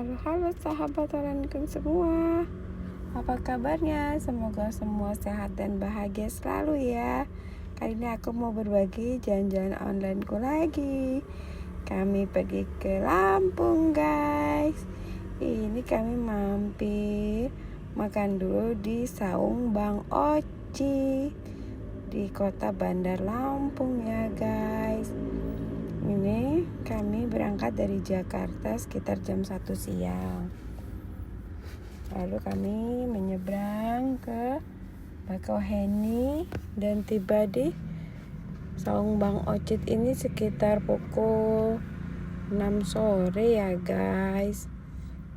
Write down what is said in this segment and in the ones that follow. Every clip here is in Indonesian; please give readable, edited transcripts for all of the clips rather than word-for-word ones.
Halo sahabat Orankun semua. Apa kabarnya? Semoga semua sehat dan bahagia selalu ya. Kali ini aku mau berbagi jalan-jalan onlineku lagi. Kami pergi ke Lampung guys. Ini kami mampir makan dulu di Saung Bang Oci di kota Bandar Lampung ya guys. Ini kami berangkat dari Jakarta sekitar jam 1 siang. Lalu kami menyeberang ke Bakauheni dan tiba di Saung Bang Ocit ini sekitar pukul 6 sore ya guys.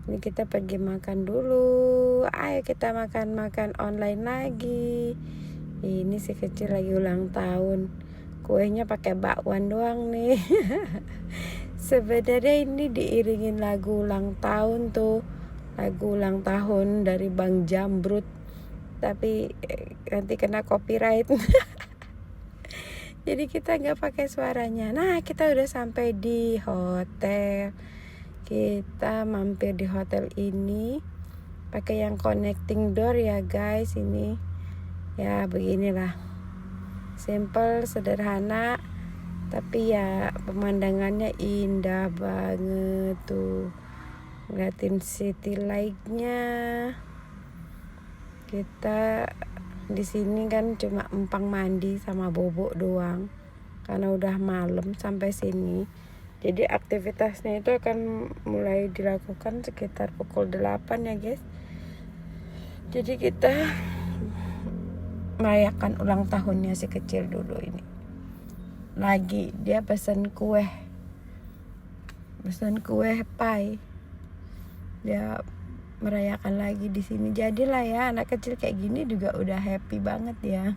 Ini kita pergi makan dulu. Ayo kita makan online lagi. Ini si kecil lagi ulang tahun. Kuenya pakai bakwan doang nih. Sebenarnya ini diiringin lagu ulang tahun tuh. Lagu ulang tahun dari Bang Jambrut. Tapi nanti kena copyright. Jadi kita nggak pakai suaranya. Nah, kita udah sampai di hotel. Kita mampir di hotel ini pakai yang connecting door ya guys. Ini ya beginilah. Simple, sederhana, tapi ya pemandangannya indah banget tuh. Ngeliatin city light-nya. Kita di sini kan cuma empang mandi sama bobok doang. Karena udah malam sampai sini. Jadi aktivitasnya itu akan mulai dilakukan sekitar pukul 8 ya guys. Jadi kita merayakan ulang tahunnya si kecil dulu ini. Lagi dia pesan kue pie. Dia merayakan lagi di sini. Jadilah ya anak kecil kayak gini juga udah happy banget ya.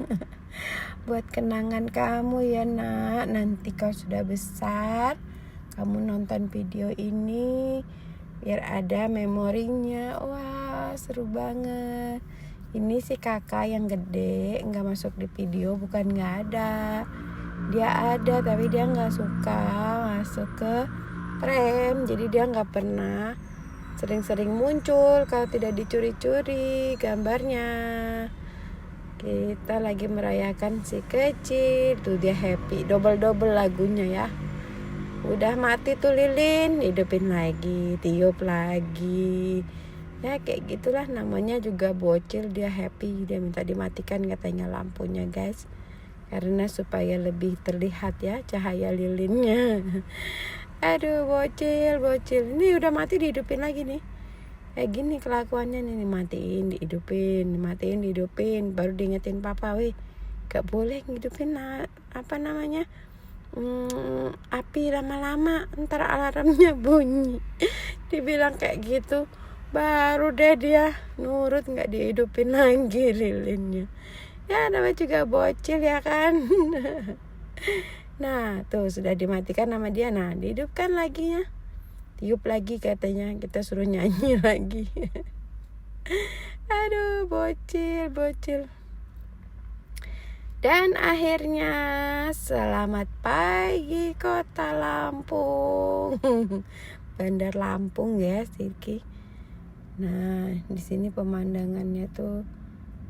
Buat kenangan kamu ya nak. Nanti kau sudah besar, kamu nonton video ini biar ada memorinya. Wah seru banget. Ini si kakak yang gede nggak masuk di video, bukan nggak ada, dia ada tapi dia nggak suka masuk ke frame, jadi dia nggak pernah sering-sering muncul kalau tidak dicuri-curi gambarnya. Kita lagi merayakan si kecil tuh, dia happy, double lagunya ya. Udah mati tuh lilin, hidupin lagi, tiup lagi. Ya kayak gitulah, namanya juga bocil, dia happy, dia minta dimatikan katanya lampunya guys, karena supaya lebih terlihat ya cahaya lilinnya. Aduh bocil, ini udah mati dihidupin lagi nih. Kayak gini kelakuannya nih, matiin dihidupin, baru diingetin papa, weh gak boleh ngidupin api lama-lama, ntar alarmnya bunyi. Dibilang kayak gitu, baru deh dia nurut, nggak dihidupin lagi lilinnya. Ya namanya juga bocil ya kan. Nah tuh sudah dimatikan sama dia. Nah dihidupkan lagi ya, tiup lagi katanya, kita suruh nyanyi lagi. Aduh bocil. Dan akhirnya selamat pagi kota Lampung. Bandar Lampung ya Siki. Nah, di sini pemandangannya tuh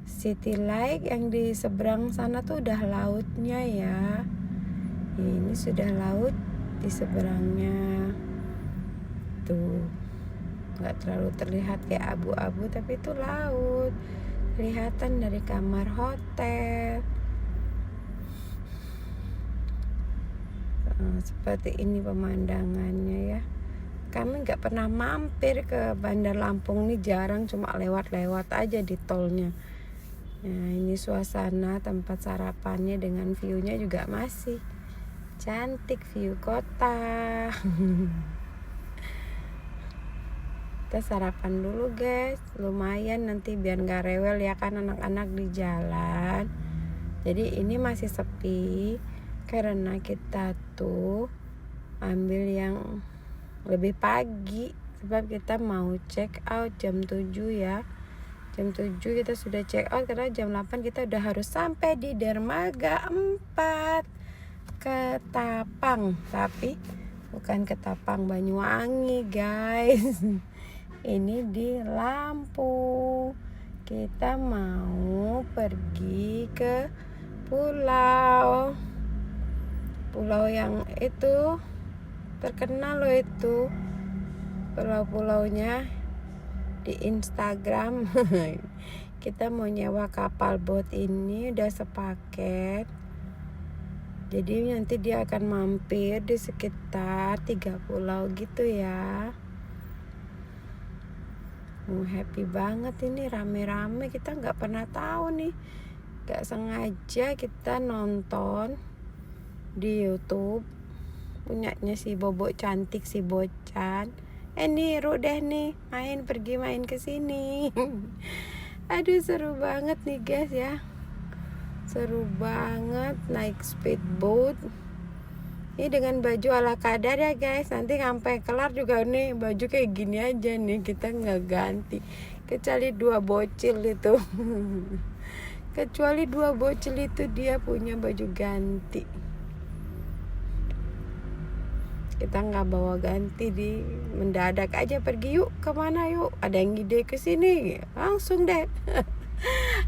city light, yang di seberang sana tuh udah lautnya ya. Ini sudah laut di seberangnya. Tuh. Enggak terlalu terlihat kayak abu-abu, tapi itu laut. Kelihatan dari kamar hotel. Seperti ini pemandangannya ya. Kami gak pernah mampir ke Bandar Lampung nih, jarang, cuma lewat-lewat aja di tolnya. Nah ini suasana tempat sarapannya dengan view-nya juga masih cantik, view kota. Kita sarapan dulu guys, lumayan nanti biar gak rewel ya kan anak-anak di jalan. Jadi ini masih sepi karena kita tuh ambil yang lebih pagi, sebab kita mau check out jam 7 ya. Jam 7 kita sudah check out karena jam 8 kita udah harus sampai di Dermaga 4 Ketapang. Tapi bukan Ketapang Banyuwangi guys. Ini di Lampung. Kita mau pergi ke pulau yang itu terkenal loh, itu pulau-pulaunya di Instagram. Kita mau nyewa kapal boat ini, udah sepaket. Jadi nanti dia akan mampir di sekitar 3 pulau gitu ya. Happy banget ini, rame-rame. Kita gak pernah tahu nih, gak sengaja kita nonton di YouTube punyanya si Bobo Cantik, si Bocan. Nih Ru deh nih pergi main ke sini. Aduh seru banget nih guys ya. Seru banget naik speedboat. Ini dengan baju ala kadar ya guys. Nanti sampai kelar juga nih baju kayak gini aja nih, kita nggak ganti. Kecuali 2 bocil itu. Kecuali 2 bocil itu dia punya baju ganti. Kita nggak bawa ganti, di mendadak aja pergi, yuk kemana yuk, ada yang ide ke sini, langsung deh.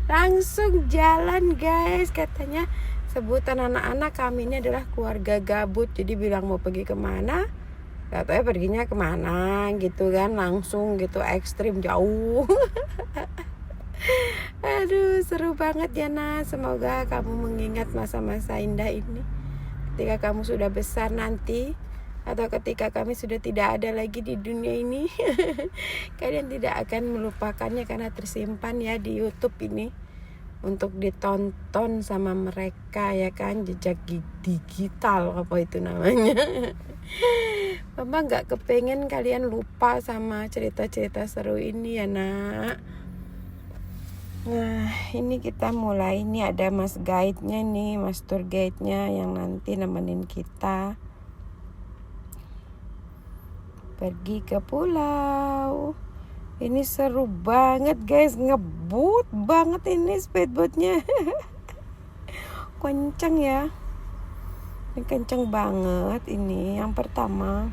Langsung jalan guys. Katanya sebutan anak-anak kami ini adalah keluarga gabut. Jadi bilang mau pergi kemana, katanya perginya kemana gitu kan, langsung gitu, ekstrim jauh. Aduh seru banget ya Nas. Semoga kamu mengingat masa-masa indah ini ketika kamu sudah besar nanti, atau ketika kami sudah tidak ada lagi di dunia ini. Kalian tidak akan melupakannya karena tersimpan ya di YouTube ini untuk ditonton sama mereka ya kan, jejak digital apa itu namanya. Mama gak kepengen kalian lupa sama cerita-cerita seru ini ya nak. Nah ini kita mulai, ini ada mas guide-nya nih, mas tour guide-nya yang nanti nemenin kita pergi ke pulau. Ini seru banget guys, ngebut banget ini speedboatnya. Kenceng ya, ini kenceng banget ini. Yang pertama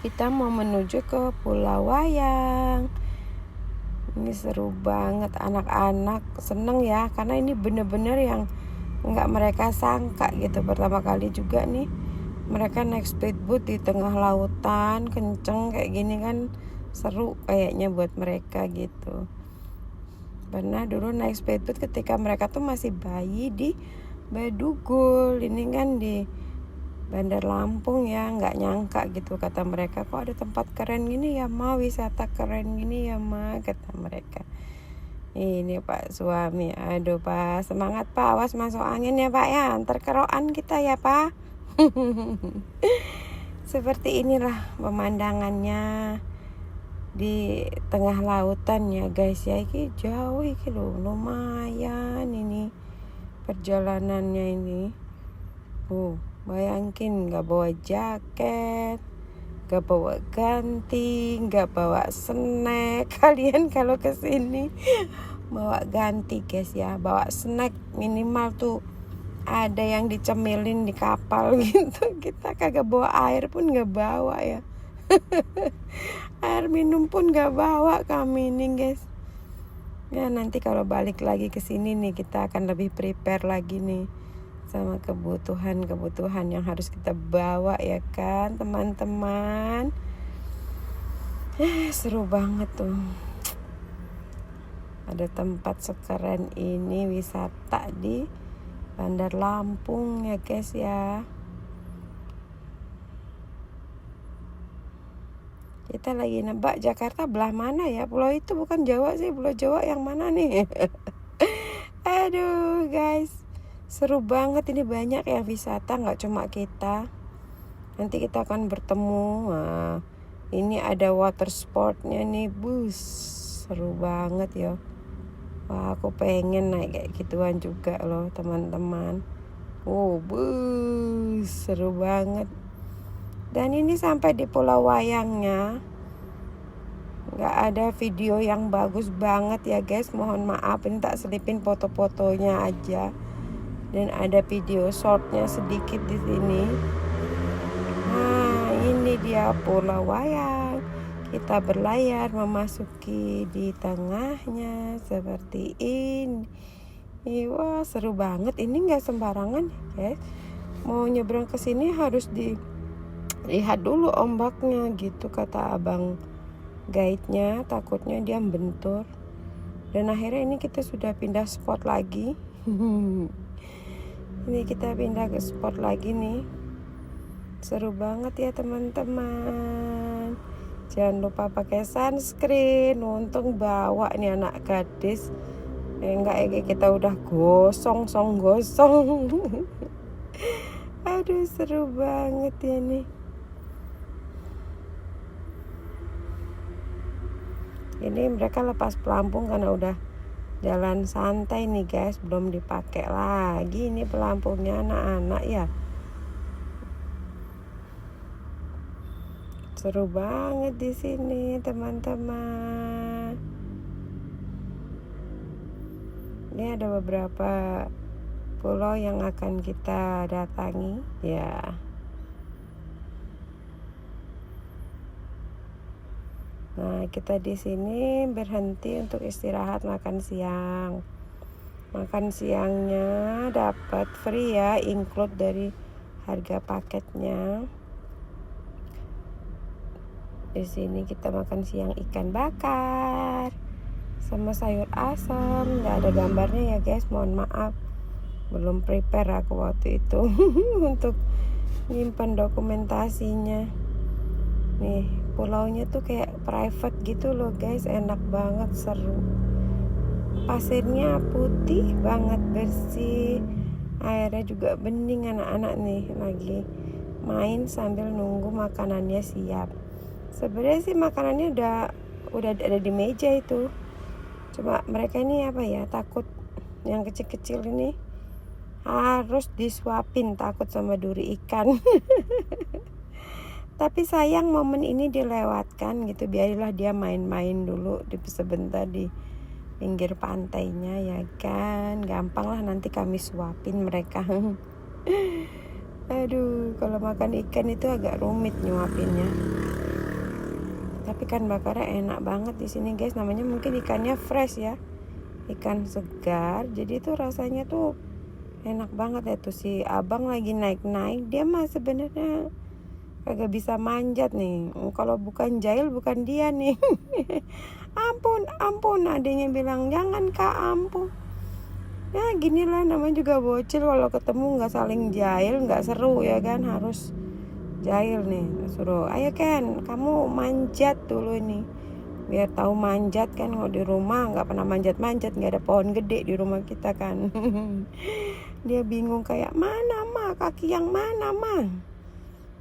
kita mau menuju ke Pulau Wayang. Ini seru banget, anak-anak seneng ya, karena ini bener-bener yang nggak mereka sangka gitu. Pertama kali juga nih mereka naik speedboat di tengah lautan kenceng kayak gini kan, seru kayaknya buat mereka gitu. Pernah dulu naik speedboat ketika mereka tuh masih bayi di Badugul, ini kan di Bandar Lampung ya. Nggak nyangka gitu, kata mereka, kok ada tempat keren gini ya ma, wisata keren gini ya ma, kata mereka. Ini Pak suami, aduh Pak, semangat Pak, awas masuk angin ya Pak ya, ntar keroan kita ya Pak. Seperti inilah pemandangannya di tengah lautan ya guys ya. Ini jauh ini loh, lumayan ini perjalanannya ini. Bayangin gak bawa jaket, gak bawa ganti, gak bawa snack. Kalian kalau kesini bawa ganti guys ya, bawa snack minimal tuh ada yang dicemilin di kapal gitu. Kita kagak bawa air pun gak bawa ya. Air minum pun gak bawa kami ini guys. Ya nanti kalau balik lagi ke sini nih, kita akan lebih prepare lagi nih sama kebutuhan yang harus kita bawa ya kan teman-teman. Seru banget tuh. Ada tempat sekeren ini wisata di Bandar Lampung ya guys ya. Kita lagi nebak Jakarta belah mana ya. Pulau itu bukan Jawa sih, Pulau Jawa yang mana nih? Aduh guys, seru banget ini, banyak yang wisata, gak cuma kita. Nanti kita akan bertemu. Nah, ini ada water sportnya nih, bus. Seru banget ya. Wah, aku pengen naik kayak gituan juga loh teman-teman. Bus, seru banget. Dan ini sampai di Pulau Wayangnya gak ada video yang bagus banget ya guys, mohon maaf. Ini tak selipin foto-fotonya aja, dan ada video shortnya sedikit di sini. Nah ini dia Pulau Wayang. kita berlayar memasuki di tengahnya seperti ini. Wah, seru banget. Ini nggak sembarangan, guys. Mau nyebrang ke sini harus dilihat dulu ombaknya gitu, kata abang guide-nya. Takutnya dia bentur. Dan akhirnya ini kita sudah pindah spot lagi. Ini kita pindah ke spot lagi nih. Seru banget ya teman-teman. Jangan lupa pakai sunscreen. Untung bawa nih anak gadis. Enggak kayak kita udah gosong. Aduh, seru banget ya nih. Ini mereka lepas pelampung karena udah jalan santai nih guys, belum dipakai lagi ini pelampungnya anak-anak ya. Seru banget di sini teman-teman. Ini ada beberapa pulau yang akan kita datangi ya. Nah, kita di sini berhenti untuk istirahat makan siang. Makan siangnya dapat free ya, include dari harga paketnya. Di sini kita makan siang ikan bakar sama sayur asam. Nggak ada gambarnya ya guys, mohon maaf. Belum prepare aku waktu itu untuk nyimpan dokumentasinya. Nih, pulaunya tuh kayak private gitu loh guys, enak banget, seru. Pasirnya putih banget, bersih. Airnya juga bening, anak-anak nih lagi main sambil nunggu makanannya siap. Sebenarnya sih makanannya udah ada di meja itu. Cuma mereka ini apa ya, takut yang kecil-kecil ini harus disuapin, takut sama duri ikan. Tapi sayang momen ini dilewatkan gitu. Biarilah dia main-main dulu sebentar di pinggir pantainya ya kan. Gampang lah nanti kami suapin mereka. Aduh, kalau makan ikan itu agak rumit nyuapinnya. Tapi ikan bakarnya enak banget di sini guys. Namanya mungkin ikannya fresh ya, ikan segar. Jadi tuh rasanya tuh enak banget ya. Tuh si abang lagi naik-naik. Dia mah sebenarnya kagak bisa manjat nih. Kalau bukan jahil bukan dia nih. Ampun, adanya bilang jangan kak, ampun. Ya ginilah, namanya juga bocil. Kalau ketemu nggak saling jahil nggak seru ya kan. Harus jahil nih, suruh ayo Ken, kamu manjat dulu nih, biar tahu manjat kan. Kalau di rumah nggak pernah manjat, nggak ada pohon gede di rumah kita kan. Dia bingung kayak mana mah, kaki yang mana mah.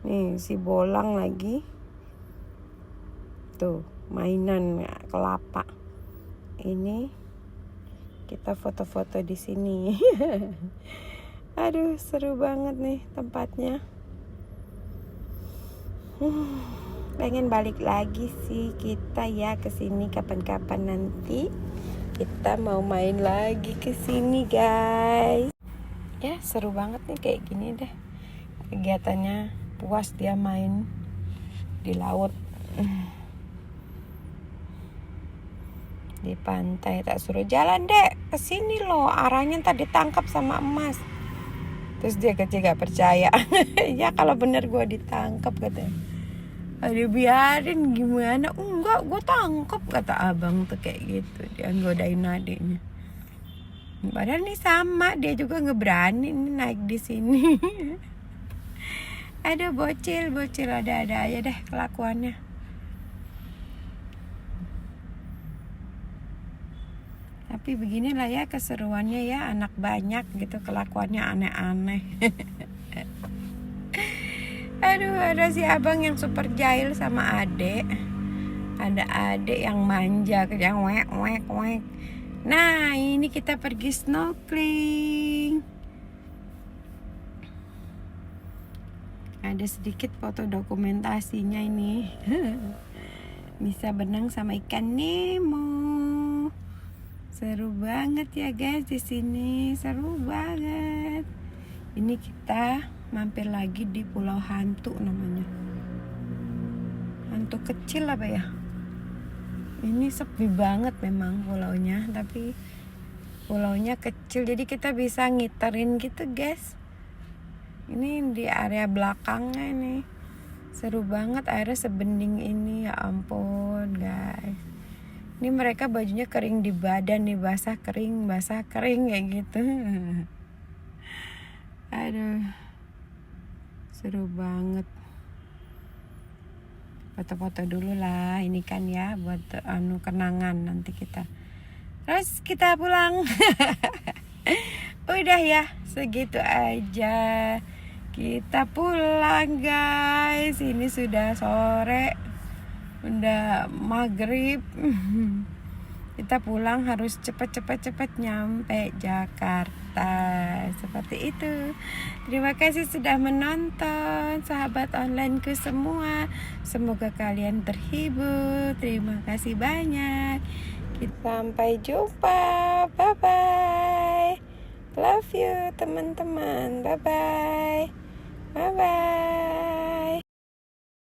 Nih si bolang lagi tuh mainan kelapa. Ini kita foto-foto di sini. Aduh, seru banget nih tempatnya. Pengen balik lagi sih kita ya ke sini kapan-kapan nanti. Kita mau main lagi ke sini guys. Ya seru banget nih kayak gini deh. Kegiatannya puas dia main di laut. Di pantai tak suruh jalan dek ke sini loh, arahnya tadi ditangkap sama emas. Terus dia kecil gak percaya. Ya kalau bener gue ditangkap katanya. Aduh biarin gimana, enggak gue tangkap kata abang tuh kayak gitu. Dia godain adiknya. Padahal nih sama, dia juga ngeberani nih naik di sini. Aduh bocil ada aja deh kelakuannya. Tapi beginilah ya keseruannya ya, anak banyak gitu kelakuannya aneh-aneh. Aduh, ada si abang yang super jahil sama adek. Ada adek yang manja, yang wek. Nah, ini kita pergi snorkeling. Ada sedikit foto dokumentasinya ini. Bisa berenang sama ikan Nemo. Seru banget ya guys di sini, seru banget. Ini kita mampir lagi di Pulau Hantu namanya. Hantu kecil apa ya? Ini sepi banget memang pulaunya, tapi pulaunya kecil jadi kita bisa ngiterin gitu guys. Ini di area belakangnya ini seru banget, airnya sebening ini, ya ampun guys. Ini mereka bajunya kering di badan nih, basah kering kayak gitu. Aduh, seru banget. Foto-foto dulu lah ini kan ya, buat kenangan nanti kita. Terus kita pulang. Udah ya, segitu aja. Kita pulang guys. Ini sudah sore, udah maghrib. Kita pulang harus cepet nyampe Jakarta. Seperti itu. Terima kasih sudah menonton, sahabat onlineku semua. Semoga kalian terhibur. Terima kasih banyak. Sampai jumpa. Bye bye. Love you teman-teman. Bye bye.